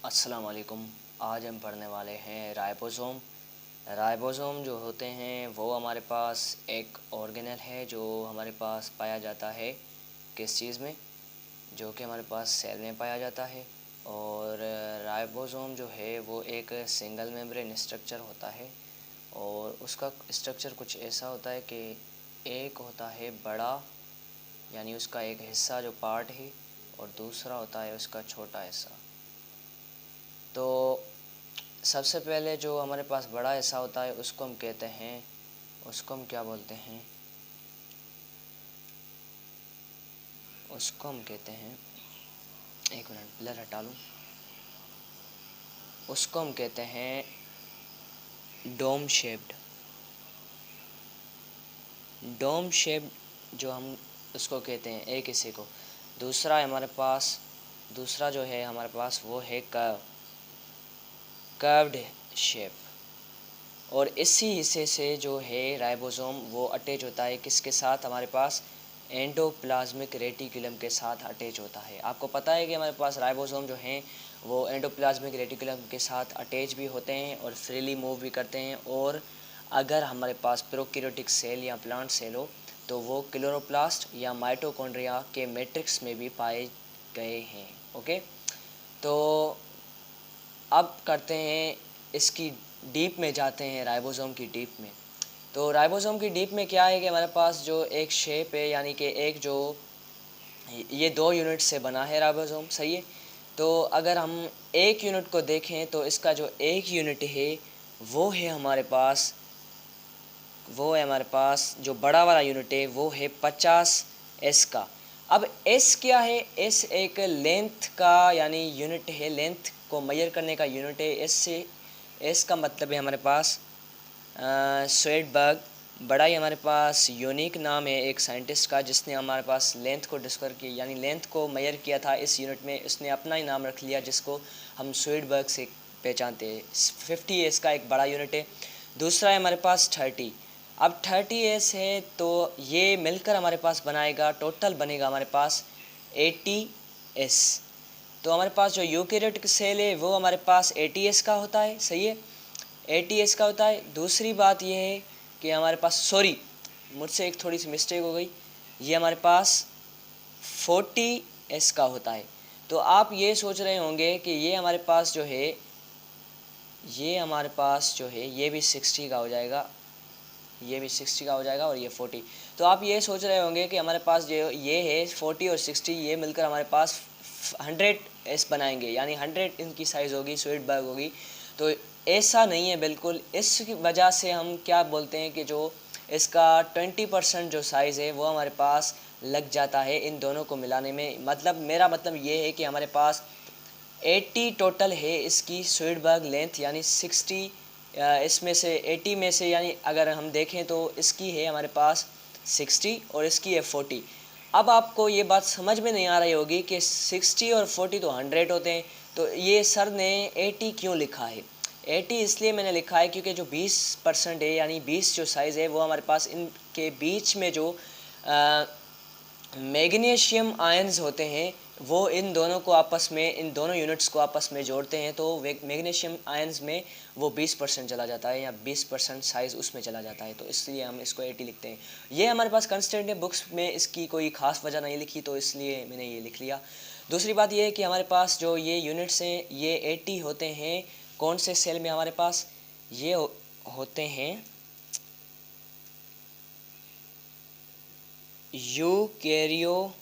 अस्सलाम वालेकुम। आज हम पढ़ने वाले हैं राइबोसोम। राइबोसोम जो होते हैं वो हमारे पास एक ऑर्गेनल है जो हमारे पास पाया जाता है किस चीज़ में, जो कि हमारे पास सेल में पाया जाता है। और राइबोसोम जो है वो एक सिंगल मेम्ब्रेन स्ट्रक्चर होता है और उसका स्ट्रक्चर कुछ ऐसा होता है कि एक होता है बड़ा, यानी उसका एक हिस्सा जो पार्ट है, और दूसरा होता है उसका छोटा हिस्सा। तो सबसे पहले जो हमारे पास बड़ा हिस्सा होता है उसको हम कहते हैं, उसको हम क्या बोलते हैं, उसको हम कहते हैं, एक मिनट ब्लर हटा लूँ, उसको हम कहते हैं डोम शेप्ड। डोम शेप्ड जो हम उसको कहते हैं एक हिस्से को। दूसरा है हमारे पास, दूसरा जो है हमारे पास वो है कर्व्ड शेप। और इसी हिस्से से जो है राइबोसोम वो अटैच होता है किसके साथ, हमारे पास एंडोप्लाज्मिक रेटिकुलम के साथ अटैच होता है। आपको पता है कि हमारे पास राइबोसोम जो हैं वो एंडोप्लाज्मिक रेटिकुलम के साथ अटैच भी होते हैं और फ्रीली मूव भी करते हैं। और अगर हमारे पास प्रोकैरियोटिक सेल या प्लांट सेल हो तो वो क्लोरोप्लास्ट या माइटोकॉन्ड्रिया के मैट्रिक्स में भी पाए गए हैं। ओके, तो अब करते हैं इसकी डीप में, जाते हैं राइबोसोम की डीप में। तो राइबोसोम की डीप में क्या है कि हमारे पास जो एक शेप है, यानी कि एक जो ये 2 यूनिट से बना है राइबोसोम, सही है। तो अगर हम एक यूनिट को देखें तो इसका जो एक यूनिट है वो है हमारे पास, वो है हमारे पास जो बड़ा वाला यूनिट है वो है 50 S का। अब S क्या है, S एक लेंथ का यानी यूनिट है, लेंथ को मेजर करने का यूनिट है। S का मतलब है हमारे पास स्वेडबर्ग। बड़ा ही हमारे पास यूनिक नाम है एक साइंटिस्ट का जिसने हमारे पास लेंथ को डिस्कवर किया, यानी लेंथ को मेजर किया था इस यूनिट में। उसने अपना ही नाम रख लिया जिसको हम स्वेडबर्ग से पहचानते हैं। 50 S का एक बड़ा यूनिट है। दूसरा है हमारे पास 30। अब 30 S है तो ये मिलकर हमारे पास बनाएगा, टोटल बनेगा हमारे पास 80 S। तो हमारे पास जो यूकेरियोटिक सेल है वो हमारे पास 80 S का होता है, सही है, 80 S का होता है। दूसरी बात ये है कि हमारे पास, सॉरी मुझसे एक थोड़ी सी मिस्टेक हो गई, ये हमारे पास 40 S का होता है। तो आप ये सोच रहे होंगे कि ये हमारे पास जो है, ये हमारे पास जो है ये भी 60 का हो जाएगा, ये भी 60 का हो जाएगा और ये 40। तो आप ये सोच रहे होंगे कि हमारे पास जो ये है 40 और 60 ये मिलकर हमारे पास 100S बनाएंगे, यानी 100 इनकी साइज़ होगी, स्वेडबर्ग होगी। तो ऐसा नहीं है बिल्कुल। इस वजह से हम क्या बोलते हैं कि जो इसका 20% जो साइज़ है वो हमारे पास लग जाता है इन दोनों को मिलाने में। मतलब मेरा मतलब ये है कि हमारे पास 80 टोटल है इसकी स्वेडबर्ग लेंथ, यानी 60 इसमें से 80 में से, यानी अगर हम देखें तो इसकी है हमारे पास 60 और इसकी है 40। अब आपको ये बात समझ में नहीं आ रही होगी कि 60 और 40 तो 100 होते हैं, तो ये सर ने 80 क्यों लिखा है। 80 इसलिए मैंने लिखा है क्योंकि जो 20% है, यानी 20 जो साइज़ है वो हमारे पास इनके बीच में जो मैग्नीशियम आयंस होते हैं वो इन दोनों को आपस में, इन दोनों यूनिट्स को आपस में जोड़ते हैं। तो मैग्नीशियम आयंस में वो 20% चला जाता है या 20% साइज़ उसमें चला जाता है, तो इसलिए हम इसको 80 लिखते हैं। ये हमारे पास कंस्टेंट है, बुक्स में इसकी कोई ख़ास वजह नहीं लिखी तो इसलिए मैंने ये लिख लिया। दूसरी बात ये है कि हमारे पास जो ये यूनिट्स हैं ये 80 होते हैं कौन से सेल में, हमारे पास ये होते हैं यूकैरियोटिक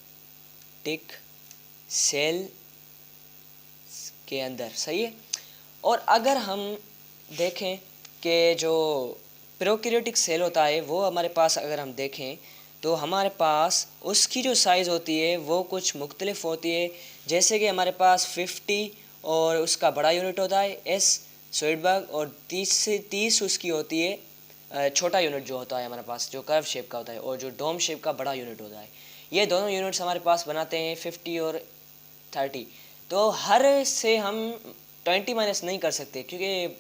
सेल के अंदर, सही है। और अगर हम देखें कि जो प्रोकैरियोटिक सेल होता है वो हमारे पास अगर हम देखें तो हमारे पास उसकी जो साइज़ होती है वो कुछ मुख्तलिफ होती है। जैसे कि हमारे पास 50 और उसका बड़ा यूनिट होता है S स्वेडबर्ग, और 30 उसकी होती है छोटा यूनिट जो होता है हमारे पास जो कर्व शेप का होता है, और जो डोम शेप का बड़ा यूनिट होता है। ये दोनों यूनिट्स हमारे पास बनाते हैं 50 और 30। तो हर से हम 20 माइनस नहीं कर सकते क्योंकि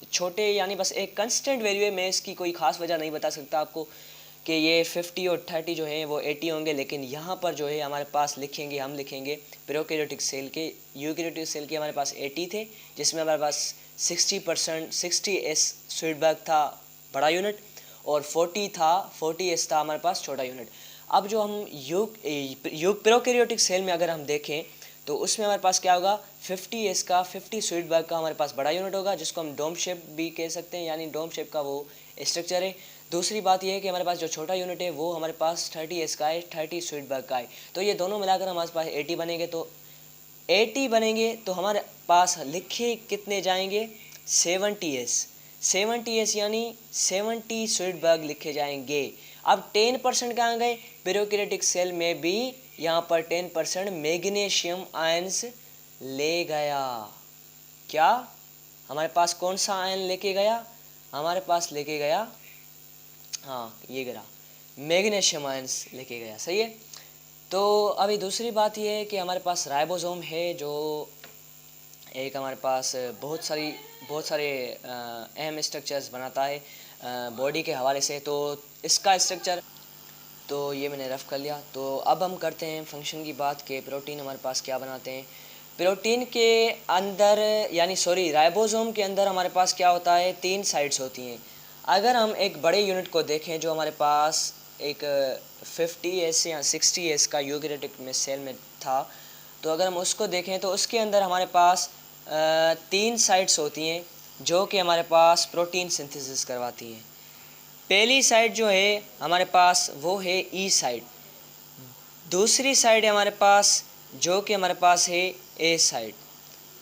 छोटे, यानी बस एक कंस्टेंट वैल्यू है, मैं इसकी कोई ख़ास वजह नहीं बता सकता आपको। कि ये 50 और 30 जो है वो 80 होंगे, लेकिन यहाँ पर जो है हमारे पास हम लिखेंगे प्रोकैरियोटिक सेल के, यूकैरियोटिक सेल के हमारे पास 80 थे, जिसमें हमारे पास 60s स्वीटबैग था बड़ा यूनिट, और 40s था हमारे पास छोटा यूनिट। अब जो हम प्रोकैरियोटिक सेल में अगर हम देखें तो उसमें हमारे पास क्या होगा, 50s का 50 स्वीटबैग का हमारे पास बड़ा यूनिट होगा, जिसको हम डोम शेप भी कह सकते हैं, यानी डोम शेप का वो स्ट्रक्चर है। दूसरी बात यह है कि हमारे पास जो छोटा यूनिट है वो हमारे पास 30s का है, 30 स्वीटबैग का है। तो ये दोनों मिलाकर हमारे पास 80 बनेंगे। तो 80 बनेंगे तो हमारे पास लिखे कितने जाएंगे, 70s यानी 70 स्वीटबर्ग लिखे जाएंगे। अब 10% कहाँ गए, प्रोकैरियोटिक सेल में भी यहाँ पर 10% मैग्नीशियम आयंस ले गया। क्या हमारे पास कौन सा आयन लेके गया, हमारे पास लेके गया, हाँ ये गिरा, मैग्नीशियम आयंस लेके गया, सही है। तो अभी दूसरी बात ये है कि हमारे पास राइबोसोम है, जो एक हमारे पास बहुत सारे अहम स्ट्रक्चर्स बनाता है बॉडी के हवाले से। तो इसका स्ट्रक्चर तो ये मैंने रफ कर लिया। तो अब हम करते हैं फंक्शन की बात कि प्रोटीन हमारे पास क्या बनाते हैं। प्रोटीन के अंदर राइबोसोम के अंदर हमारे पास क्या होता है, 3 साइड्स होती हैं। अगर हम एक बड़े यूनिट को देखें जो हमारे पास एक 50s या 60s का यूकैरियोटिक में सेल में था, तो अगर हम उसको देखें तो उसके अंदर हमारे पास 3 साइट्स होती हैं जो कि हमारे पास प्रोटीन सिंथेसिस करवाती हैं। पहली साइड जो है हमारे पास वो है ई साइड, दूसरी साइड है हमारे पास जो कि हमारे पास है ए साइड,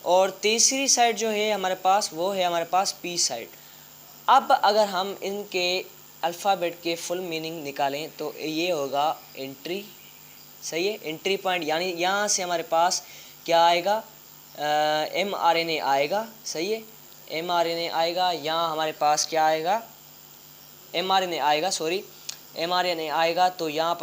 और तीसरी साइड जो है हमारे पास वो है हमारे पास पी साइड। अब अगर हम इनके अल्फ़ाबेट के फुल मीनिंग निकालें तो ये होगा एंट्री, सही है, एंट्री पॉइंट, यानी यहाँ से हमारे पास क्या आएगा, mRNA आएगा, सही है, mRNA आएगा। यहाँ हमारे पास क्या आएगा, mRNA आएगा। तो यहाँ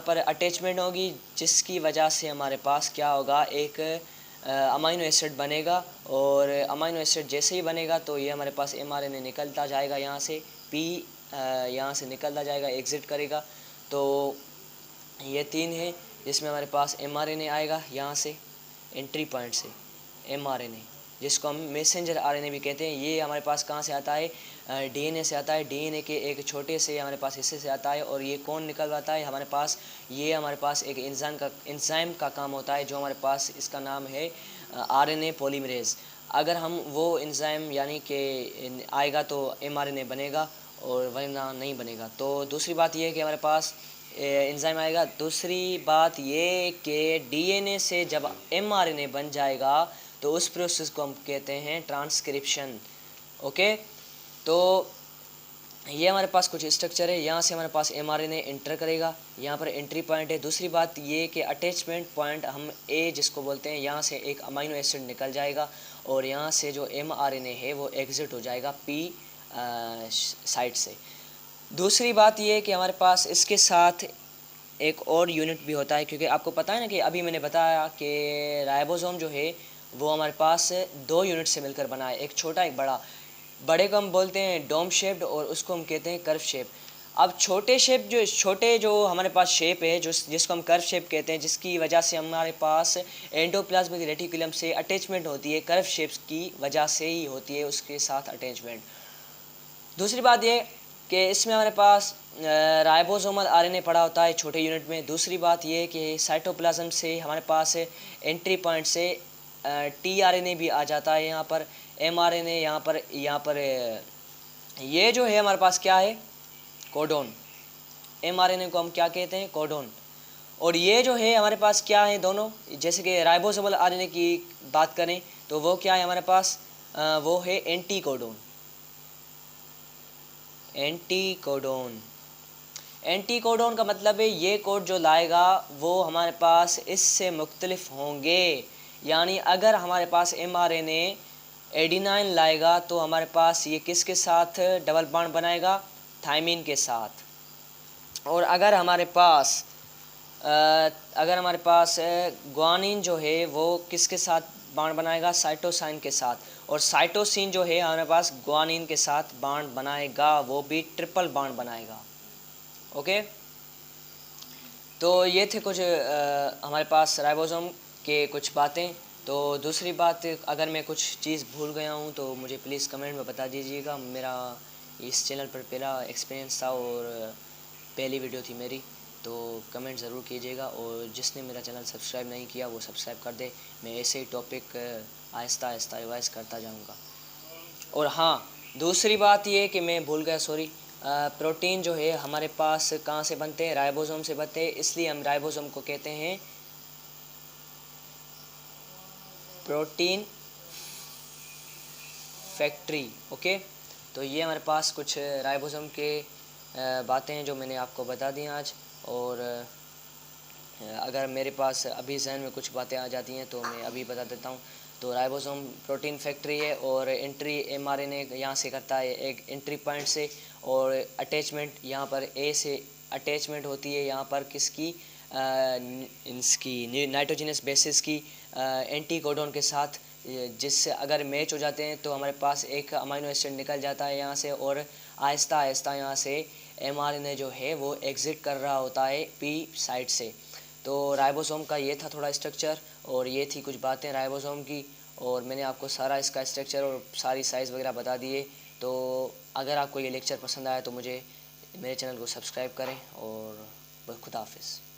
पर अटैचमेंट होगी, जिसकी वजह से हमारे पास क्या होगा, एक अमाइनो एसिड बनेगा, और अमाइनो एसिड जैसे ही बनेगा तो ये हमारे पास mRNA निकलता जाएगा, यहाँ से P यहाँ से निकलता जाएगा, एग्ज़िट करेगा। तो ये 3 है जिसमें हमारे पास mRNA आएगा, यहाँ से एंट्री पॉइंट से mRNA, जिसको हम मैसेंजर RNA भी कहते हैं। ये हमारे पास कहाँ से आता है, DNA से आता है, DNA के एक छोटे से हमारे पास हिस्से से आता है। और ये कौन निकलवाता है हमारे पास, ये हमारे पास एक एंजाइम का काम होता है, जो हमारे पास इसका नाम है RNA पॉलीमरेज। अगर हम वो एंजाइम यानी कि आएगा तो mRNA बनेगा, और वरना नहीं बनेगा। तो दूसरी बात ये है कि हमारे पास एंजाइम आएगा। दूसरी बात ये कि DNA से जब mRNA बन जाएगा तो उस प्रोसेस को हम कहते हैं ट्रांसक्रिप्शन। ओके, तो ये हमारे पास कुछ स्ट्रक्चर है। यहाँ से हमारे पास mRNA एंटर करेगा, यहाँ पर एंट्री पॉइंट है। दूसरी बात ये कि अटैचमेंट पॉइंट हम A जिसको बोलते हैं, यहाँ से एक अमाइनो एसिड निकल जाएगा, और यहाँ से जो mRNA है वो एग्ज़िट हो जाएगा P साइड से। दूसरी बात ये है कि हमारे पास इसके साथ एक और यूनिट भी होता है, क्योंकि आपको पता है ना कि अभी मैंने बताया कि राइबोसोम जो है वो हमारे पास 2 यूनिट से मिलकर बना है, एक छोटा एक बड़ा। बड़े को हम बोलते हैं डोम शेप्ड, और उसको हम कहते हैं कर्व शेप। अब छोटे जो हमारे पास शेप है, जिसको हम कर्व शेप कहते हैं, जिसकी वजह से हमारे पास एंडोप्लाज्मिक रेटिकुलम से अटैचमेंट होती है, कर्व शेप्स की वजह से ही होती है उसके साथ अटैचमेंट। दूसरी बात ये कि इसमें हमारे पास राइबोसोमल RNA पड़ा होता है छोटे यूनिट में। दूसरी बात ये कि साइटोप्लाज्म से हमारे पास एंट्री पॉइंट से tRNA भी आ जाता है, यहाँ पर mRNA, यहाँ पर ये जो है हमारे पास क्या है, कोडोन। mRNA को हम क्या कहते हैं, कोडोन। और ये जो है हमारे पास क्या है, दोनों, जैसे कि राइबोसोमल RNA की बात करें तो वो क्या है हमारे पास, वो है एंटीकोडोन। एंटीकोडोन का मतलब है ये कोड जो लाएगा वो हमारे पास इससे मुख्तलिफ होंगे। यानी अगर हमारे पास mRNA एडिनाइन लाएगा तो हमारे पास ये किसके साथ डबल बॉन्ड बनाएगा, थायमीन के साथ। और अगर हमारे पास ग्वानिन जो है वो किसके साथ बॉन्ड बनाएगा, साइटोसाइन के साथ। और साइटोसिन जो है हमारे पास ग्वानिन के साथ बॉन्ड बनाएगा, वो भी ट्रिपल बॉन्ड बनाएगा। ओके, तो ये थे कुछ हमारे पास राइबोसोम के कुछ बातें। तो दूसरी बात, अगर मैं कुछ चीज़ भूल गया हूँ तो मुझे प्लीज़ कमेंट में बता दीजिएगा। मेरा इस चैनल पर पहला एक्सपीरियंस था और पहली वीडियो थी मेरी, तो कमेंट ज़रूर कीजिएगा। और जिसने मेरा चैनल सब्सक्राइब नहीं किया वो सब्सक्राइब कर दे। मैं ऐसे ही टॉपिक आहिस्ता आहिस्ता रिवाइज करता जाऊँगा। और हाँ, दूसरी बात ये कि मैं भूल गया, सॉरी, प्रोटीन जो है हमारे पास कहाँ से बनते हैं? राइबोसोम से बनते हैं, इसलिए हम राइबोसोम को कहते हैं प्रोटीन फैक्ट्री। ओके, तो ये हमारे पास कुछ राइबोसोम के बातें हैं जो मैंने आपको बता दी आज। और अगर मेरे पास अभी जहन में कुछ बातें आ जाती हैं तो मैं अभी बता देता हूँ। तो राइबोसोम प्रोटीन फैक्ट्री है और एंट्री एमआरएनए यहाँ से करता है, एक एंट्री पॉइंट से। और अटैचमेंट यहाँ पर ए से अटैचमेंट होती है यहाँ पर किसकी, इसकी नाइट्रोजनस बेसिस की एंटी कोडॉन के साथ, जिससे अगर मैच हो जाते हैं तो हमारे पास एक अमीनो एसिड निकल जाता है यहाँ से। और आहिस्ता आहिस्ता यहाँ से एमआरएनए जो है वो एग्ज़िट कर रहा होता है पी साइड से। तो राइबोसोम का ये था थोड़ा स्ट्रक्चर, और ये थी कुछ बातें राइबोसोम की। और मैंने आपको सारा इसका स्ट्रक्चर और सारी साइज़ वगैरह बता दिए। तो अगर आपको ये लेक्चर पसंद आया तो मुझे मेरे चैनल को सब्सक्राइब करें, और खुदा हाफिज़।